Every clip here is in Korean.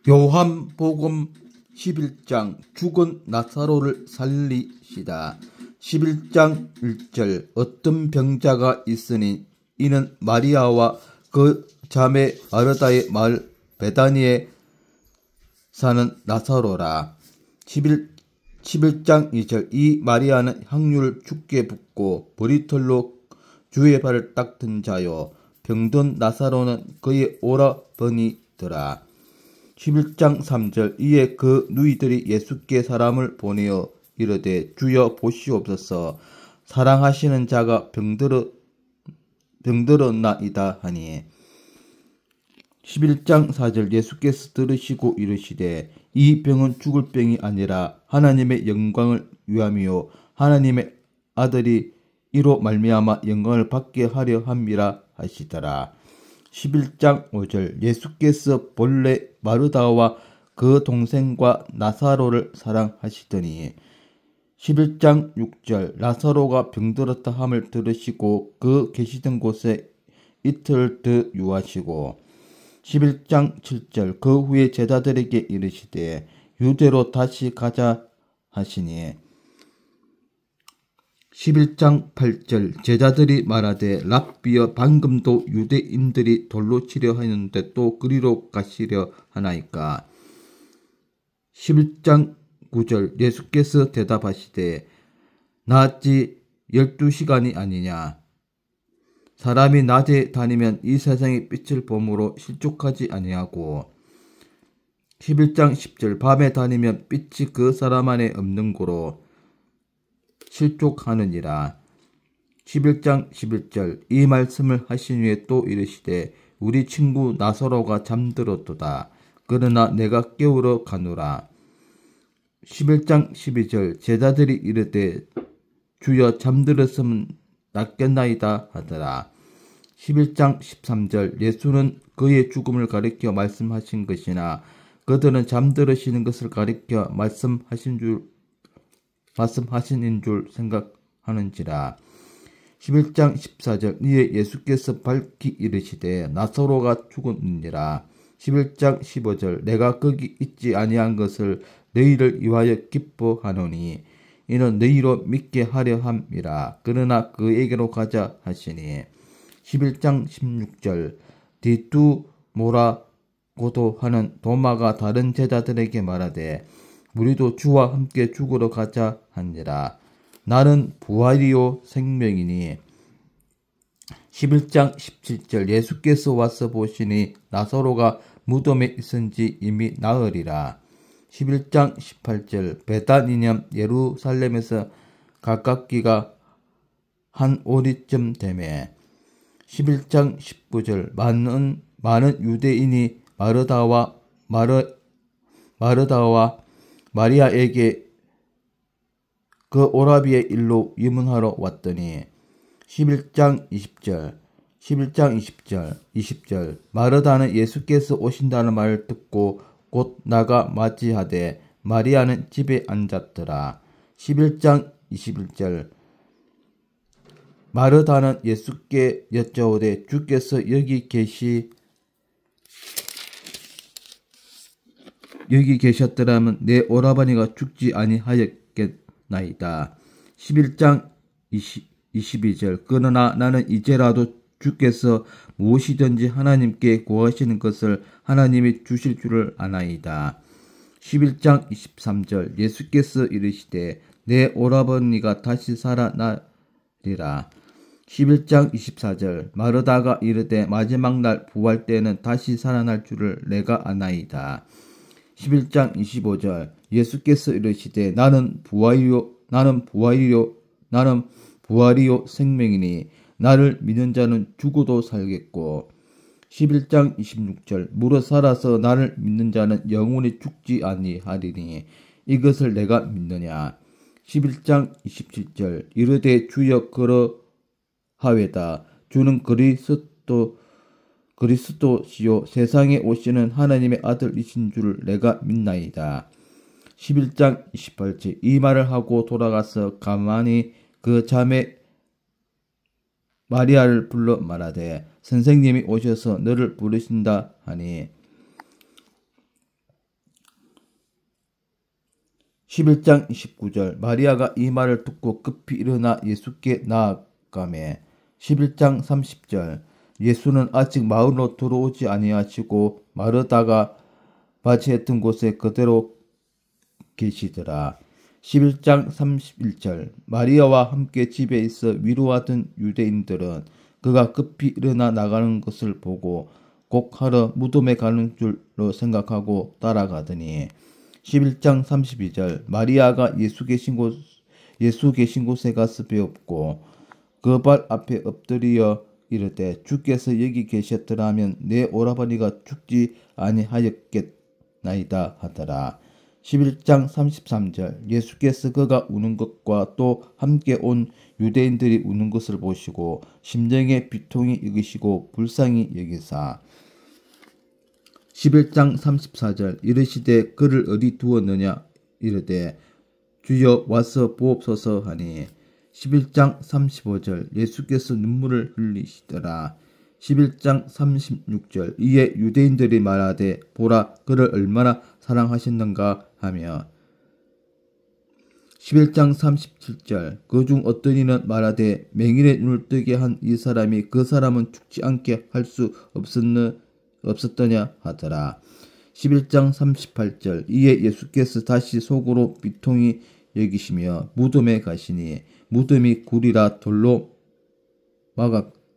요한복음 11장 죽은 나사로를 살리시다. 11장 1절 어떤 병자가 있으니 이는 마리아와 그 자매 마르다의 마을 베다니에 사는 나사로라. 11장 2절 이 마리아는 향유를 죽게 붓고 머리털로 주의 발을 닦은 자요 병든 나사로는 그의 오라버니더라. 11장 3절 이에 그 누이들이 예수께 사람을 보내어 이르되 주여 보시옵소서 사랑하시는 자가 병들었나이다 하니 11장 4절 예수께서 들으시고 이르시되 이 병은 죽을 병이 아니라 하나님의 영광을 위함이요 하나님의 아들이 이로 말미암아 영광을 받게 하려 함이라 하시더라. 11장 5절 예수께서 본래 마르다와 그 동생과 나사로를 사랑하시더니 11장 6절 나사로가 병들었다 함을 들으시고 그 계시던 곳에 이틀 더 유하시고 11장 7절 그 후에 제자들에게 이르시되 유대로 다시 가자 하시니 11장 8절 제자들이 말하되 랍비여 방금도 유대인들이 돌로 치려 하였는데 또 그리로 가시려 하나이까. 11장 9절 예수께서 대답하시되 낮이 12시간이 아니냐. 사람이 낮에 다니면 이 세상의 빛을 보므로 실족하지 아니하고 11장 10절 밤에 다니면 빛이 그 사람 안에 없는 고로 실족하느니라. 11장 11절 이 말씀을 하신 후에 또 이르시되 우리 친구 나사로가 잠들었도다. 그러나 내가 깨우러 가노라. 11장 12절 제자들이 이르되 주여 잠들었으면 낫겠나이다 하더라. 11장 13절 예수는 그의 죽음을 가리켜 말씀하신 것이나 그들은 잠들으시는 것을 가리켜 말씀하신 줄 생각하는지라. 11장 14절 이에 예수께서 밝히 이르시되 나사로가 죽었느니라. 11장 15절 내가 거기 있지 아니한 것을 너희를 위하여 기뻐하노니 이는 너희로 믿게 하려 함이라. 그러나 그에게로 가자 하시니 11장 16절 디두모라고도 하는 도마가 다른 제자들에게 말하되 우리도 주와 함께 죽으러 가자 하니라. 나는 부활이요 생명이니 11장 17절 예수께서 와서 보시니 나사로가 무덤에 있은지 이미 나으리라. 11장 18절 베다니냐 예루살렘에서 가깝기가 한 오리쯤 되매 11장 19절 많은 유대인이 마르다와 마리아에게 그 오라비의 일로 위문하러 왔더니 11장 20절 마르다는 예수께서 오신다는 말을 듣고 곧 나가 맞이하되 마리아는 집에 앉았더라. 11장 21절 마르다는 예수께 여짜오되 주께서 여기 계셨더라면 내 오라버니가 죽지 아니하였겠나이다. 11장 22절 그러나 나는 이제라도 주께서 무엇이든지 하나님께 구하시는 것을 하나님이 주실 줄을 아나이다. 11장 23절 예수께서 이르시되 내 오라버니가 다시 살아나리라. 11장 24절 마르다가 이르되 마지막 날 부활 때는 다시 살아날 줄을 내가 아나이다. 11장 25절 예수께서 이르시되 나는 부활이요 생명이니 나를 믿는 자는 죽어도 살겠고 11장 26절 무릇 살아서 나를 믿는 자는 영원히 죽지 아니하리니 이것을 내가 믿느냐. 11장 27절 이르되 주여 그러하외다. 주는 그리스도시요 세상에 오시는 하나님의 아들이신 줄을 내가 믿나이다. 11장 28절 이 말을 하고 돌아가서 가만히 그 자매 마리아를 불러 말하되 선생님이 오셔서 너를 부르신다 하니 11장 29절 마리아가 이 말을 듣고 급히 일어나 예수께 나아가매 11장 30절 예수는 아직 마을로 들어오지 아니하시고 마르다가 맞이했던 곳에 그대로 계시더라. 11장 31절 마리아와 함께 집에 있어 위로하던 유대인들은 그가 급히 일어나 나가는 것을 보고 곧 하러 무덤에 가는 줄로 생각하고 따라가더니 11장 32절 마리아가 예수 계신 곳에 가서 배웠고 그 발 앞에 엎드려 이르되 주께서 여기 계셨더라면 내 오라버니가 죽지 아니하였겠나이다 하더라. 11장 33절 예수께서 그가 우는 것과 또 함께 온 유대인들이 우는 것을 보시고 심령에 비통이 여기시고 불쌍히 여기사 11장 34절 이르시되 그를 어디 두었느냐 이르되 주여 와서 보옵소서 하니 11장 35절 예수께서 눈물을 흘리시더라. 11장 36절 이에 유대인들이 말하되 보라 그를 얼마나 사랑하셨는가 하며 11장 37절 그 중 어떤 이는 말하되 맹인의 눈을 뜨게 한 이 사람이 그 사람은 죽지 않게 할 수 없었더냐 하더라. 11장 38절 이에 예수께서 다시 속으로 비통히 여기시며 무덤에 가시니 무덤이 굴이라 돌로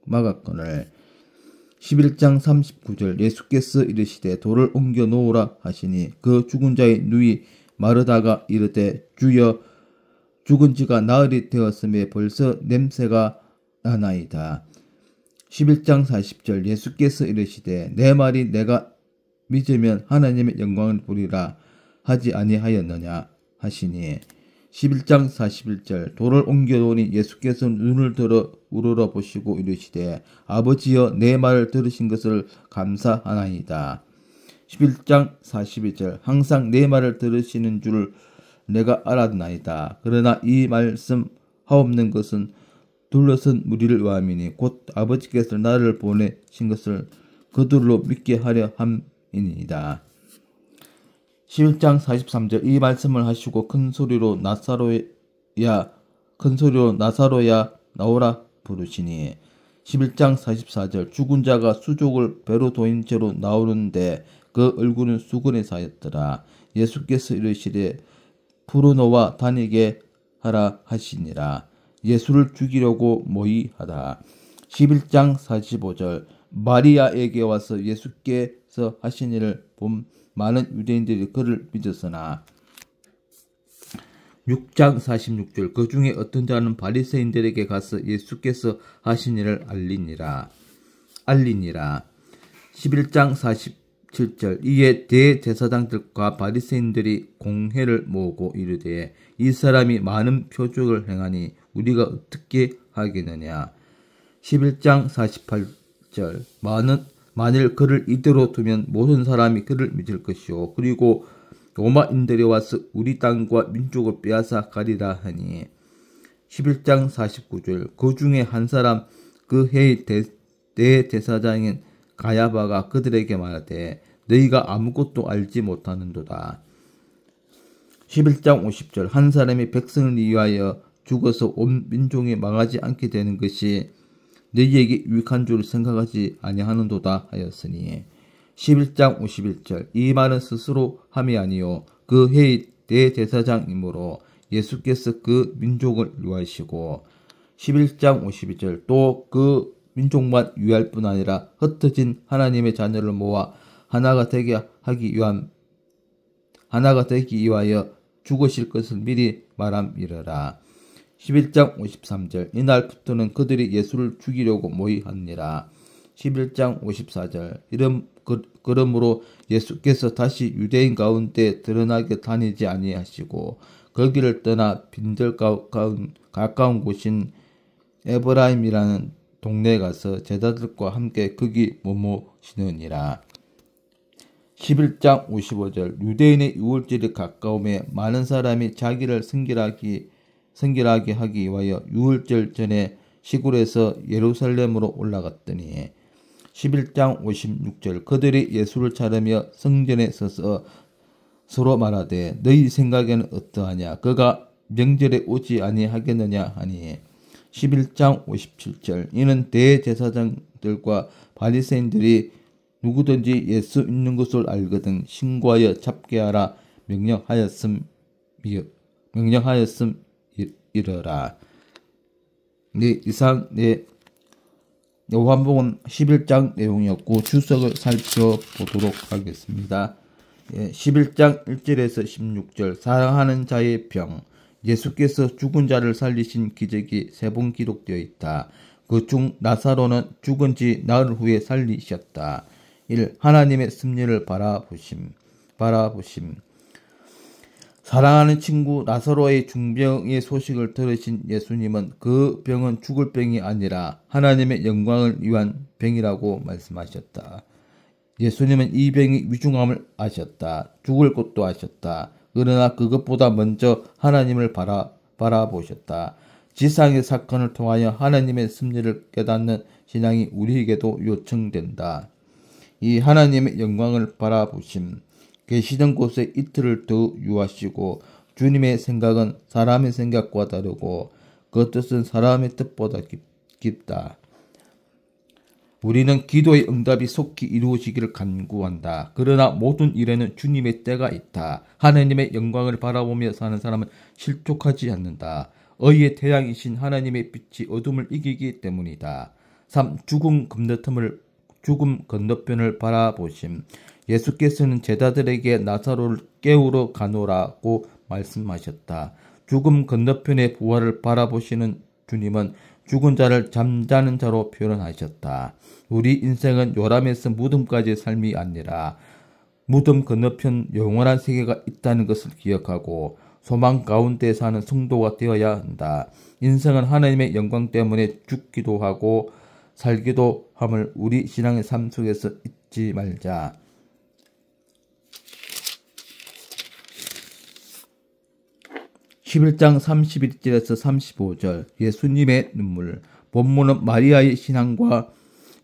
막았거늘 11장 39절 예수께서 이르시되 돌을 옮겨 놓으라 하시니 그 죽은 자의 누이 마르다가 이르되 주여 죽은 지가 나흘이 되었음에 벌써 냄새가 나나이다. 11장 40절 예수께서 이르시되 내 말이 내가 믿으면 하나님의 영광을 보리라 하지 아니하였느냐 하시니 11장 41절 돌을 옮겨 놓으니 예수께서 눈을 들어 우러러 보시고 이르시되 아버지여 내 말을 들으신 것을 감사하나이다. 11장 42절 항상 내 말을 들으시는 줄 내가 알았나이다. 그러나 이 말씀 하옵는 것은 둘러선 무리를 위함이니 곧 아버지께서 나를 보내신 것을 그들로 믿게 하려 함이니이다. 11장 43절 이 말씀을 하시고 큰 소리로 나사로야 나오라 부르시니 11장 44절 죽은 자가 수족을 배로 도인 채로 나오는데 그 얼굴은 수건에 사였더라. 예수께서 이르시되 부르노와 다니게 하라 하시니라. 예수를 죽이려고 모의하다. 11장 45절 마리아에게 와서 예수께서 하신 일을 본 많은 유대인들이 그를 믿었으나 6장 46절 그 중에 어떤 자는 바리새인들에게 가서 예수께서 하신 일을 알리니라. 11장 47절 이에 대제사장들과 바리새인들이 공회를 모으고 이르되 이 사람이 많은 표적을 행하니 우리가 어떻게 하겠느냐. 11장 48절 만일 그를 이대로 두면 모든 사람이 그를 믿을 것이요 그리고 로마인들이 와서 우리 땅과 민족을 빼앗아 가리라 하니 11장 49절 그 중에 한 사람 그 해의 대제사장인 가야바가 그들에게 말하되 너희가 아무것도 알지 못하는도다. 11장 50절 한 사람이 백성을 위하여 죽어서 온 민족이 망하지 않게 되는 것이 너희에게 유익한 줄 생각하지 아니하는도다 하였으니 11장 51절 이 말은 스스로 함이 아니요 그 해의 대제사장이므로 예수께서 그 민족을 위하시고 11장 52절 또 그 민족만 위할 뿐 아니라 흩어진 하나님의 자녀를 모아 하나가 되기 위하여 죽으실 것을 미리 말함이러라. 11장 53절 이날부터는 그들이 예수를 죽이려고 모의하니라. 11장 54절 그러므로 예수께서 다시 유대인 가운데 드러나게 다니지 아니하시고 거기를 떠나 빈들 가까운 곳인 에브라임이라는 동네에 가서 제자들과 함께 거기 머무시느니라. 11장 55절 유대인의 유월절이 가까움에 많은 사람이 자기를 성결하게 하기 위하여 유월절 전에 시골에서 예루살렘으로 올라갔더니 11장 56절 그들이 예수를 찾으며 성전에 서서 서로 말하되 너희 생각에는 어떠하냐? 그가 명절에 오지 아니하겠느냐 하니 11장 57절 이는 대제사장들과 바리새인들이 누구든지 예수 있는 것을 알거든 신고하여 잡게 하라 명령하였음이러라. 네, 이상 요한복음 11장 내용이었고 주석을 살펴보도록 하겠습니다. 11장 1절에서 16절 사랑하는 자의 병 예수께서 죽은 자를 살리신 기적이 3번 기록되어 있다. 그 중 나사로는 죽은 지 나흘 후에 살리셨다. 1. 하나님의 섭리를 바라보심 사랑하는 친구 나사로의 중병의 소식을 들으신 예수님은 그 병은 죽을 병이 아니라 하나님의 영광을 위한 병이라고 말씀하셨다. 예수님은 이 병이 위중함을 아셨다. 죽을 것도 아셨다. 그러나 그것보다 먼저 하나님을 바라보셨다. 지상의 사건을 통하여 하나님의 섭리를 깨닫는 신앙이 우리에게도 요청된다. 이 하나님의 영광을 바라보심 계시던 곳에 이틀을 더 유하시고 주님의 생각은 사람의 생각과 다르고 그 뜻은 사람의 뜻보다 깊다. 우리는 기도의 응답이 속히 이루어지기를 간구한다. 그러나 모든 일에는 주님의 때가 있다. 하나님의 영광을 바라보며 사는 사람은 실족하지 않는다. 의의 태양이신 하나님의 빛이 어둠을 이기기 때문이다. 3. 죽음 건너편을 바라보심 예수께서는 제자들에게 나사로를 깨우러 가노라고 말씀하셨다. 죽음 건너편의 부활을 바라보시는 주님은 죽은 자를 잠자는 자로 표현하셨다. 우리 인생은 요람에서 무덤까지의 삶이 아니라 무덤 건너편 영원한 세계가 있다는 것을 기억하고 소망 가운데 사는 성도가 되어야 한다. 인생은 하나님의 영광 때문에 죽기도 하고 살기도 함을 우리 신앙의 삶 속에서 잊지 말자. 11장 31절에서 35절 예수님의 눈물 본문은 마리아의 신앙과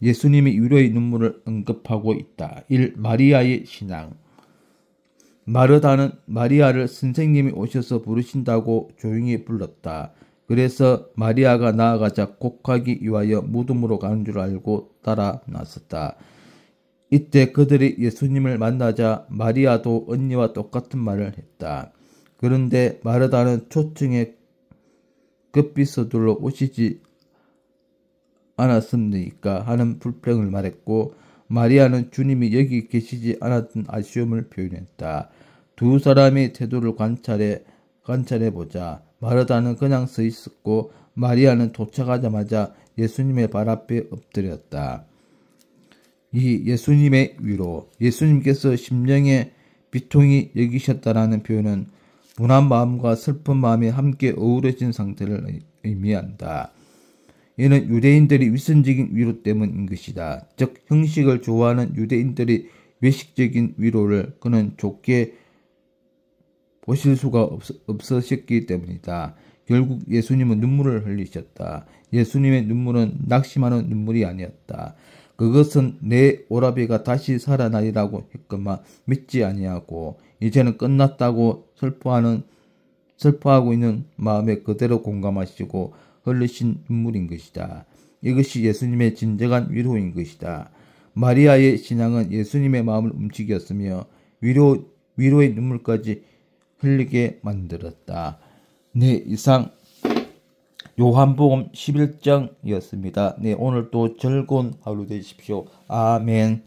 예수님의 위로의 눈물을 언급하고 있다. 1. 마리아의 신앙 마르다는 마리아를 선생님이 오셔서 부르신다고 조용히 불렀다. 그래서 마리아가 나아가자 곡하기 위하여 무덤으로 가는 줄 알고 따라 나섰다. 이때 그들이 예수님을 만나자 마리아도 언니와 똑같은 말을 했다. 그런데 마르다는 초청에 급히 서둘러 오시지 않았습니까? 하는 불평을 말했고 마리아는 주님이 여기 계시지 않았던 아쉬움을 표현했다. 두 사람의 태도를 관찰해보자. 마르다는 그냥 서 있었고 마리아는 도착하자마자 예수님의 발 앞에 엎드렸다. 이 예수님의 위로 예수님께서 심령의 비통이 여기셨다라는 표현은 분한 마음과 슬픈 마음이 함께 어우러진 상태를 의미한다. 이는 유대인들이 위선적인 위로 때문인 것이다. 즉 형식을 좋아하는 유대인들이 외식적인 위로를 그는 좋게 보실 수가 없으셨기 때문이다. 결국 예수님은 눈물을 흘리셨다. 예수님의 눈물은 낙심하는 눈물이 아니었다. 그것은 내 오라비가 다시 살아나리라고 했건만 믿지 아니하고 이제는 끝났다고 슬퍼하고 있는 마음에 그대로 공감하시고 흘리신 눈물인 것이다. 이것이 예수님의 진정한 위로인 것이다. 마리아의 신앙은 예수님의 마음을 움직였으며 위로의 눈물까지 흘리게 만들었다. 네, 이상 요한복음 11장이었습니다. 네, 오늘도 즐거운 하루 되십시오. 아멘.